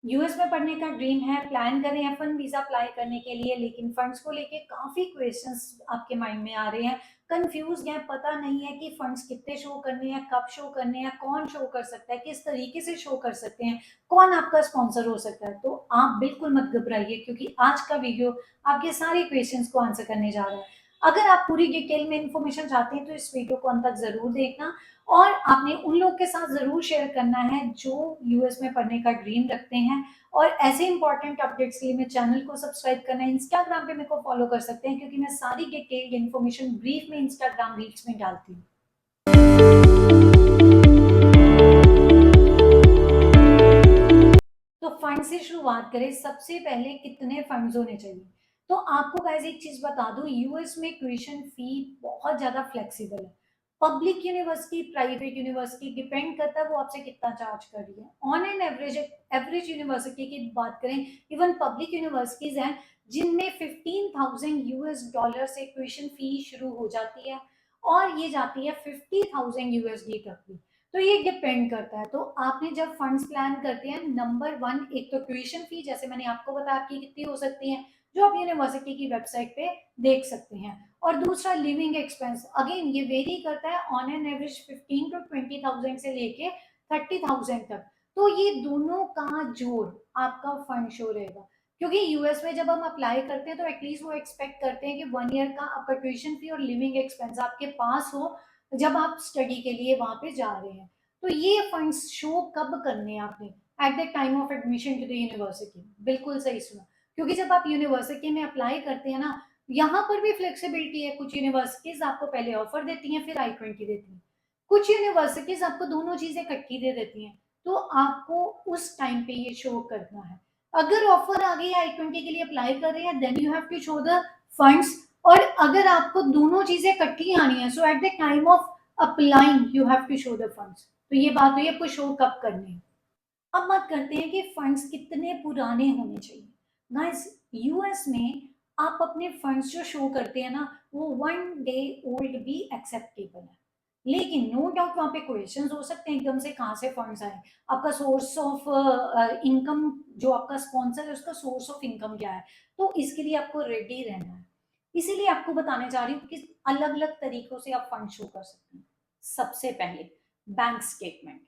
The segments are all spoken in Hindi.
यूएस में पढ़ने का ड्रीम है, प्लान कर रहे हैं F1 वीज़ा अप्लाई करने के लिए, लेकिन फंड्स को लेके काफ़ी क्वेश्चंस आपके माइंड में आ रहे हैं। कंफ्यूज़्ड हैं, पता नहीं है कि फंड्स कितने शो करने हैं, कब शो करने हैं, कौन शो कर सकता है, किस तरीके से शो कर सकते हैं, कौन आपका स्पॉन्सर हो सकता है। तो आप बिल्कुल मत घबराइए, क्योंकि आज का वीडियो आपके सारे क्वेश्चंस को आंसर करने जा रहा है। अगर आप पूरी डिटेल में इन्फॉर्मेशन चाहते हैं तो इस वीडियो को अंत तक ज़रूर देखना, और आपने उन लोग के साथ ज़रूर शेयर करना है जो यूएस में पढ़ने का ड्रीम रखते हैं। और ऐसे इंपॉर्टेंट अपडेट्स के लिए मेरे चैनल को सब्सक्राइब करना है। इंस्टाग्राम पे मेरे को फॉलो कर सकते हैं, क्योंकि मैं सारी डिटेल्ड इन्फॉर्मेशन ब्रीफ में इंस्टाग्राम रील्स में डालती हूँ। तो फंड से शुरुआत करें। सबसे पहले कितने फंड्स होने चाहिए? तो आपको गाइस एक चीज बता दूं, यूएस में ट्यूशन फी बहुत ज्यादा फ्लेक्सिबल है। Public university, private university, depend करता है वो आपसे कितना चार्ज कर रही है। On an average, average university की बात करें, इवन पब्लिक यूनिवर्सिटीज हैं जिनमें 15,000 यूएस डॉलर से ट्यूशन फी शुरू हो जाती है, और ये जाती है 50,000 यूएसडी तक भी। तो ये डिपेंड करता है। तो आपने जब फंड्स प्लान करते हैं, नंबर वन, एक तो ट्यूशन फी, जैसे मैंने आपको बताया आपकी कितनी हो सकती है, जो आप यूनिवर्सिटी की वेबसाइट पे देख सकते हैं। और दूसरा लिविंग एक्सपेंस, अगेन ये वेरी करता है, ऑन एन एवरेज 15 to 20,000 से लेके 30,000 तक। तो ये दोनों का जोड़ आपका फंड शो रहेगा। क्योंकि यूएस में जब हम अप्लाई करते हैं तो एटलीस्ट वो एक्सपेक्ट करते हैं कि 1 ईयर का आपका ट्यूशन फी और लिविंग एक्सपेंस आपके पास हो जब आप स्टडी के लिए वहां पे जा रहे हैं। तो ये फंड्स शो कब करने हैं आपने? At the time of admission to the university. बिल्कुल सही सुना। क्योंकि जब आप यूनिवर्सिटी में अप्लाई करते हैं ना, यहाँ पर भी फ्लेक्सिबिलिटी है। कुछ यूनिवर्सिटीज आपको पहले ऑफर देती हैं, फिर I-20 देती हैं। कुछ यूनिवर्सिटीज आपको दोनों चीजें इकट्ठी दे देती हैं। तो आपको उस टाइम पे ये शो करना है। अगर ऑफर आ गई I-20 के लिए अप्लाई कर रहे हैं, then you have to show the funds. और अगर आपको दोनों चीजें इकट्ठी आनी है, so at the time of applying you have to show the funds. तो ये बात हुई आपको शो कब करने हैं। अब बात करते हैं कि फंड्स कितने पुराने होने चाहिए। गाइस, यूएस में आप अपने फंड्स जो शो करते हैं ना, वो 1 डे ओल्ड भी एक्सेप्टेबल है। लेकिन नो डाउट वहां पे क्वेश्चंस हो सकते हैं एकदम से कहाँ से फंड्स आए, आपका सोर्स ऑफ इनकम, जो आपका स्पॉन्सर है उसका सोर्स ऑफ इनकम क्या है। तो इसके लिए आपको रेडी रहना है। इसीलिए आपको बताने जा रही हूँ कि अलग अलग तरीकों से आप फंड शो कर सकते हैं। सबसे पहले बैंक स्टेटमेंट।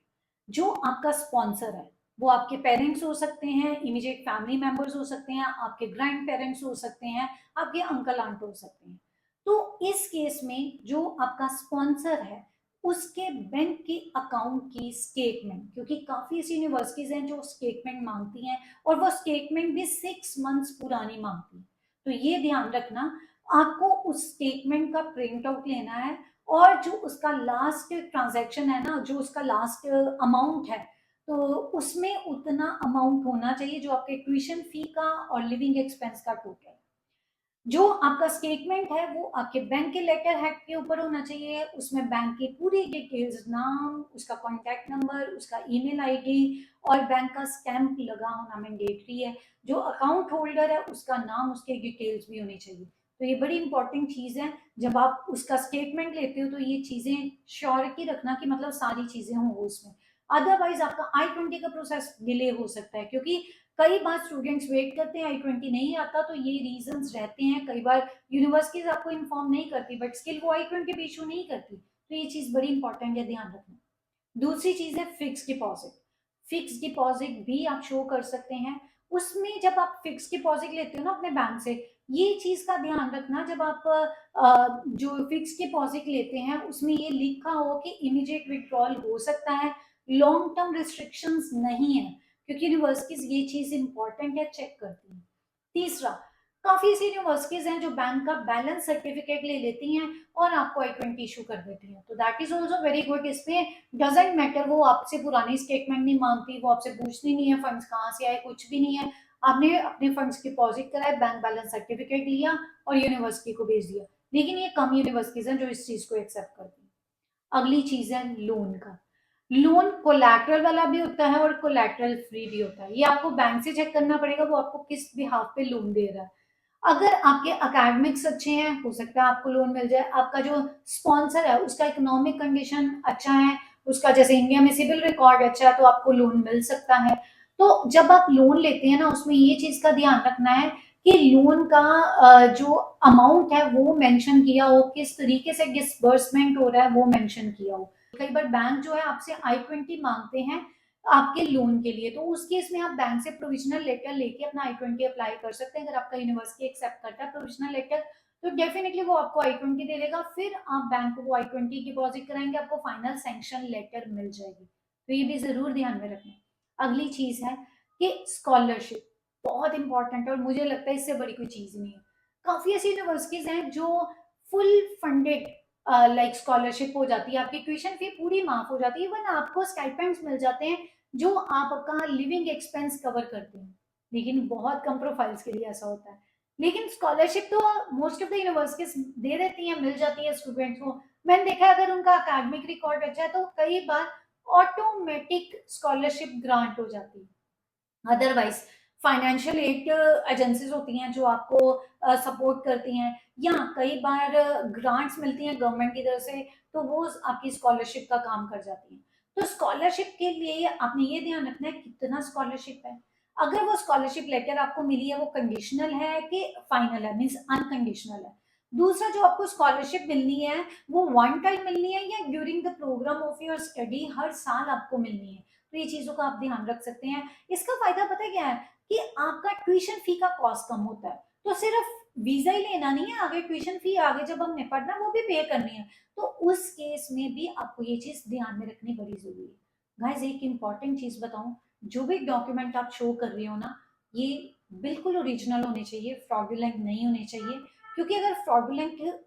जो आपका स्पॉन्सर है वो आपके पेरेंट्स हो सकते हैं, इमीडिएट फैमिली मेंबर्स हो सकते हैं, आपके ग्रैंड पेरेंट्स हो सकते हैं, आपके अंकल आंट हो सकते हैं। तो इस केस में जो आपका स्पॉन्सर है उसके बैंक के अकाउंट की स्टेटमेंट, क्योंकि काफी ऐसी यूनिवर्सिटीज हैं जो स्टेटमेंट मांगती हैं, और वो स्टेटमेंट भी 6 मंथ्स पुरानी मांगती है। तो ये ध्यान रखना, आपको उस स्टेटमेंट का प्रिंट आउट लेना है, और जो उसका लास्ट ट्रांजैक्शन है ना, जो उसका लास्ट अमाउंट है, तो उसमें उतना अमाउंट होना चाहिए जो आपके ट्यूशन फी का और लिविंग एक्सपेंस का टोटल। जो आपका स्टेटमेंट है वो आपके बैंक के लेटर हेड के ऊपर होना चाहिए। उसमें बैंक की पूरी डिटेल्स, नाम, उसका कॉन्टैक्ट नंबर, उसका ईमेल आईडी, और बैंक का स्टैंप लगा होना मैंडेटरी है। जो अकाउंट होल्डर है उसका नाम, उसके डिटेल्स भी होनी चाहिए। तो ये बड़ी इंपॉर्टेंट चीज है। जब आप उसका स्टेटमेंट लेते हो तो ये चीजें श्योरिटी रखना कि मतलब सारी चीजें हों उसमें। अदरवाइज आपका I-20 का प्रोसेस डिले हो सकता है, क्योंकि कई बार स्टूडेंट्स वेट करते हैं, I-20 नहीं आता, तो ये रीजंस रहते हैं। कई बार यूनिवर्सिटीज आपको इन्फॉर्म नहीं करती, बट स्टिल वो I-20 भी इशू नहीं करती। तो ये चीज बड़ी इंपॉर्टेंट है, ध्यान रखना। दूसरी चीज है फिक्स डिपॉजिट। फिक्स डिपॉजिट भी आप शो कर सकते हैं। उसमें जब आप फिक्स डिपॉजिट लेते हो ना अपने बैंक से, ये चीज का ध्यान रखना, जब आप जो फिक्स डिपॉजिट लेते हैं उसमें ये लिखा हो कि इमीडिएट विड्रॉल हो सकता है, लॉन्ग टर्म रिस्ट्रिक्शंस नहीं है, क्योंकि यूनिवर्सिटीज ये चीज इंपॉर्टेंट है, चेक करती हैं। तीसरा, काफी सी यूनिवर्सिटीज हैं जो बैंक का बैलेंस सर्टिफिकेट ले लेती हैं और आपको I-20 इशू कर देती हैं, तो that is also very good. इसमें डजेंट मैटर, वो आपसे पुरानी स्टेटमेंट नहीं मांगती, वो आपसे पूछती नहीं है फंड्स कहाँ से आए, कुछ भी नहीं है। आपने अपने फंड्स डिपॉजिट कराए, बैंक बैलेंस सर्टिफिकेट लिया और यूनिवर्सिटी को भेज दिया। लेकिन ये कम यूनिवर्सिटीज हैं जो इस चीज को एक्सेप्ट करती हैं। अगली चीज है लोन का। लोन कोलैटरल वाला भी होता है और कोलैटरल फ्री भी होता है। ये आपको बैंक से चेक करना पड़ेगा वो आपको किस बिहाफ पे लोन दे रहा है। अगर आपके अकेडमिक्स अच्छे हैं, हो सकता है आपको लोन मिल जाए। आपका जो स्पॉन्सर है उसका इकोनॉमिक कंडीशन अच्छा है, उसका जैसे इंडिया में सिविल रिकॉर्ड अच्छा है, तो आपको लोन मिल सकता है। तो जब आप लोन लेते हैं ना, उसमें ये चीज़ का ध्यान रखना है कि लोन का जो अमाउंट है वो मेंशन किया हो, किस तरीके से डिसबर्समेंट हो रहा है वो मेंशन किया हो। कई बार बैंक जो है आपसे I-20 मांगते हैं आपके लोन के लिए, तो उस केस में आप बैंक से प्रोविजनल लेटर लेके अपना I-20 अप्लाई कर सकते हैं। अगर आपका यूनिवर्सिटी एक्सेप्ट करता है प्रोविजनल लेटर, तो डेफिनेटली वो आपको I-20 दे देगा, फिर आप बैंक को वो I-20 डिपॉजिट कराएंगे, आपको फाइनल सैंक्शन लेटर मिल जाएगी। तो ये भी जरूर ध्यान में रखना। अगली चीज है कि स्कॉलरशिप बहुत इंपॉर्टेंट है, और मुझे लगता है इससे बड़ी कोई चीज नहीं है। काफी ऐसी यूनिवर्सिटीज हैं जो फुल फंडेड लाइक स्कॉलरशिप हो जाती है, आपकी ट्यूशन फी पूरी माफ हो जाती है, इवन आपको स्टाइपेंड्स मिल जाते हैं जो आपका लिविंग एक्सपेंस कवर करते हैं। लेकिन बहुत कम प्रोफाइल्स के लिए ऐसा होता है। लेकिन स्कॉलरशिप तो मोस्ट ऑफ द यूनिवर्सिटीज दे देती है, मिल जाती है स्टूडेंट्स को। मैंने देखा है अगर उनका अकेडमिक रिकॉर्ड अच्छा है तो कई बार ऑटोमेटिक स्कॉलरशिप ग्रांट हो जाती है। अदरवाइज फाइनेंशियल एड एजेंसीज होती हैं जो आपको सपोर्ट करती हैं, या कई बार ग्रांट्स मिलती हैं गवर्नमेंट की तरफ से, तो वो आपकी स्कॉलरशिप का काम कर जाती हैं। तो स्कॉलरशिप के लिए आपने ये ध्यान रखना है कितना स्कॉलरशिप है। अगर वो स्कॉलरशिप लेटर आपको मिली है वो कंडीशनल है कि फाइनल है, मीन्स अनकंडीशनल है। दूसरा, जो आपको स्कॉलरशिप मिलनी है वो वन टाइम मिलनी है या during the programme of your study हर साल आपको मिलनी है। तो ये चीजों का आप ध्यान रख सकते हैं। इसका फायदा पता है क्या है कि आपका ट्यूशन फी का कॉस्ट कम होता है। तो सिर्फ वीजा ही लेना नहीं है, आगे ट्यूशन फी आगे जब हमने पढ़ना वो भी पे करनी है। तो उस केस में भी आपको ये चीज ध्यान में रखनी बड़ी जरूरी है। गाइस एक इंपॉर्टेंट चीज बताऊं, जो भी डॉक्यूमेंट आप शो कर रहे हो ना, ये बिल्कुल ओरिजिनल होने चाहिए, फ्रॉडुलेंट नहीं होने चाहिए। क्योंकि अगर फ्रॉडुलेंट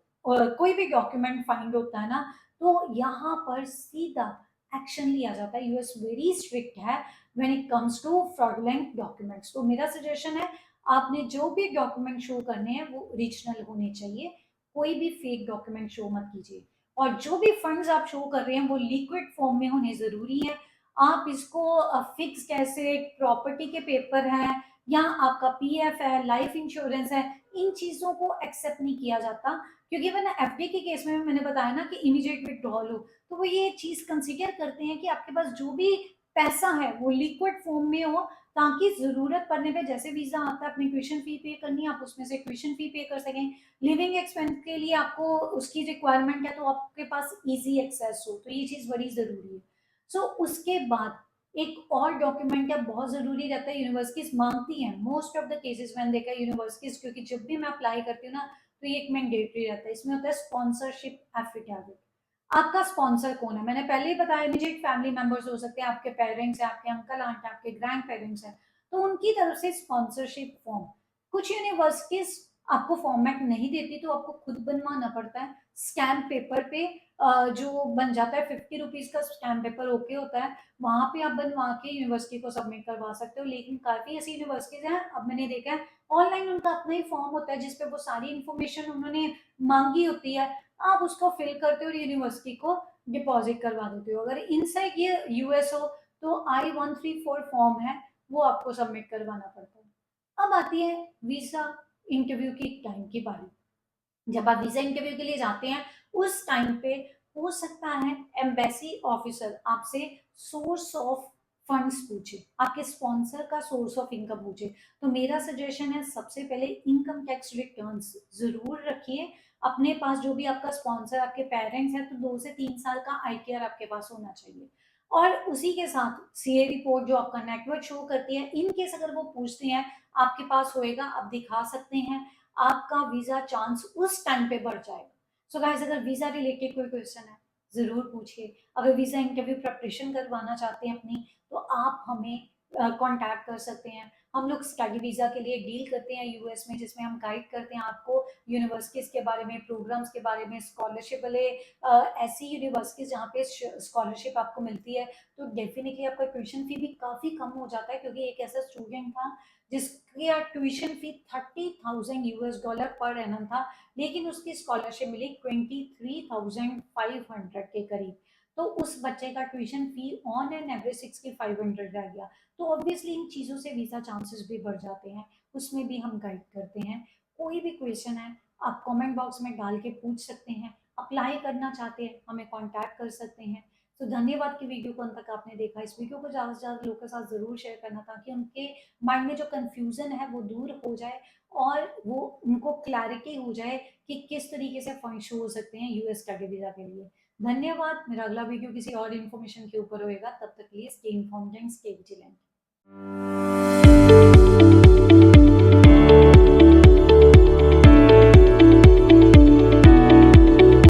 कोई भी डॉक्यूमेंट फाइंड होता है ना, तो यहाँ पर सीधा एक्शन लिया जाता है। यूएस वेरी स्ट्रिक्ट है when it comes to fraudulent documents. तो मेरा सजेशन है आपने जो भी डॉक्यूमेंट शो करने हैं वो ओरिजिनल होने चाहिए, कोई भी फेक डॉक्यूमेंट शो मत कीजिए। और जो भी फंड्स आप शो कर रहे हैं वो लिक्विड फॉर्म में होने जरूरी है। आप इसको फिक्स्ड एसेट, प्रॉपर्टी के पेपर है, या आपका पीएफ है, लाइफ इंश्योरेंस है, इन चीजों को एक्सेप्ट नहीं किया जाता। क्योंकि वरना एफडी के केस में मैंने बताया ना कि इमीडिएट विड्रॉल हो, तो वो ये चीज कंसीडर करते हैं कि आपके पास जो भी पैसा है वो लिक्विड फॉर्म में हो, ताकि जरूरत पड़ने पे जैसे वीजा आता है अपनी ट्यूशन फी पे करनी है आप उसमें से ट्यूशन फी पे कर सकें। लिविंग एक्सपेंस के लिए आपको उसकी रिक्वायरमेंट है तो आपके पास इजी एक्सेस हो, तो ये चीज बड़ी जरूरी है। सो उसके बाद एक और डॉक्यूमेंट है बहुत जरूरी रहता है, यूनिवर्सिटीज मांगती हैं मोस्ट ऑफ द केसेस मैंने देखा यूनिवर्सिटीज, क्योंकि जब भी मैं अप्लाई करती हूँ ना तो ये एक मैंडेटरी रहता है। इसमें होता है स्पॉन्सरशिप एफिडेविट। आपका स्पॉन्सर कौन है, मैंने पहले ही बताया इमीडिएट फैमिली मेंबर्स हो सकते हैं, आपके पेरेंट्स हैं, आपके अंकल आंट हैं, आपके ग्रैंड पेरेंट्स हैं, तो उनकी तरफ से स्पॉन्सरशिप फॉर्म। कुछ यूनिवर्सिटीज आपको फॉर्मेट नहीं देती तो आपको खुद बनवाना पड़ता है स्टैम्प पेपर पे। जो बन जाता है 50 रुपीज का स्टैम्प पेपर ओके होता है, वहां पे आप बनवा के यूनिवर्सिटी को सबमिट करवा सकते हो। लेकिन काफी ऐसी यूनिवर्सिटीज हैं, अब मैंने देखा है ऑनलाइन उनका अपना ही फॉर्म होता है जिसपे वो सारी इन्फॉर्मेशन उन्होंने मांगी होती है, आप उसको फिल करते हो और यूनिवर्सिटी को डिपॉजिट करवा देते हो। अगर इनसाइड ये यूएस हो तो I-134 फॉर्म है, वो आपको सबमिट करवाना पड़ता है। अब आती है वीजा इंटरव्यू की टाइम की बारी। जब आप वीजा इंटरव्यू के लिए जाते हैं उस टाइम पे हो सकता है एम्बेसी ऑफिसर आपसे सोर्स ऑफ फंड्स पूछे, आपके स्पॉन्सर का सोर्स ऑफ इनकम पूछे। तो मेरा सजेशन है सबसे पहले इनकम टैक्स रिटर्न्स जरूर रखिए अपने पास। जो भी आपका स्पॉन्सर आपके पेरेंट्स हैं तो 2 से 3 साल का ITR आपके पास होना चाहिए। और उसी के साथ सीए रिपोर्ट जो आपका नेटवर्क शो करती है, इन केस अगर वो पूछते हैं आपके पास होएगा, आप दिखा सकते हैं, आपका वीजा चांस उस टाइम पे बढ़ जाएगा। सो गाइस अगर वीजा रिलेटेड कोई क्वेश्चन है जरूर पूछिए। अगर वीजा इंटरव्यू प्रिपरेशन करवाना चाहते हैं अपनी, तो आप हमें कांटेक्ट कर सकते हैं। हम लोग स्टडी वीजा के लिए डील करते हैं यूएस में, जिसमें हम गाइड करते हैं आपको यूनिवर्सिटीज के बारे में, प्रोग्राम्स के बारे में, स्कॉलरशिप वाले ऐसी यूनिवर्सिटीज जहाँ पे स्कॉलरशिप आपको मिलती है। तो डेफिनेटली आपका ट्यूशन फी भी काफी कम हो जाता है, क्योंकि एक ऐसा स्टूडेंट था जिसकी ट्यूशन फी $30,000 पर एनम था, लेकिन उसकी स्कॉलरशिप मिली 23,500 के करीब। तो उस बच्चे का tuition fee on an average 6500 रह गया। तो ऑब्वियसली इन चीज़ों से वीज़ा चांसेस भी बढ़ जाते हैं, उसमें भी हम गाइड करते हैं। कोई भी क्वेश्चन है आप कमेंट बॉक्स में डाल के पूछ सकते हैं। अप्लाई करना चाहते हैं हमें कांटेक्ट कर सकते हैं। तो धन्यवाद कि वीडियो को अंत तक आपने देखा। इस वीडियो को ज़्यादा से ज़्यादा लोगों के साथ ज़रूर शेयर करना ताकि उनके माइंड में जो कन्फ्यूज़न है वो दूर हो जाए और वो उनको क्लैरिटी हो जाए कि किस तरीके से फंड शो हो सकते हैं यूएस स्टडी वीज़ा के लिए। धन्यवाद। मेरा अगला वीडियो किसी और इन्फॉर्मेशन के ऊपर होएगा। तब तक के लिए stay informed and stay vigilant.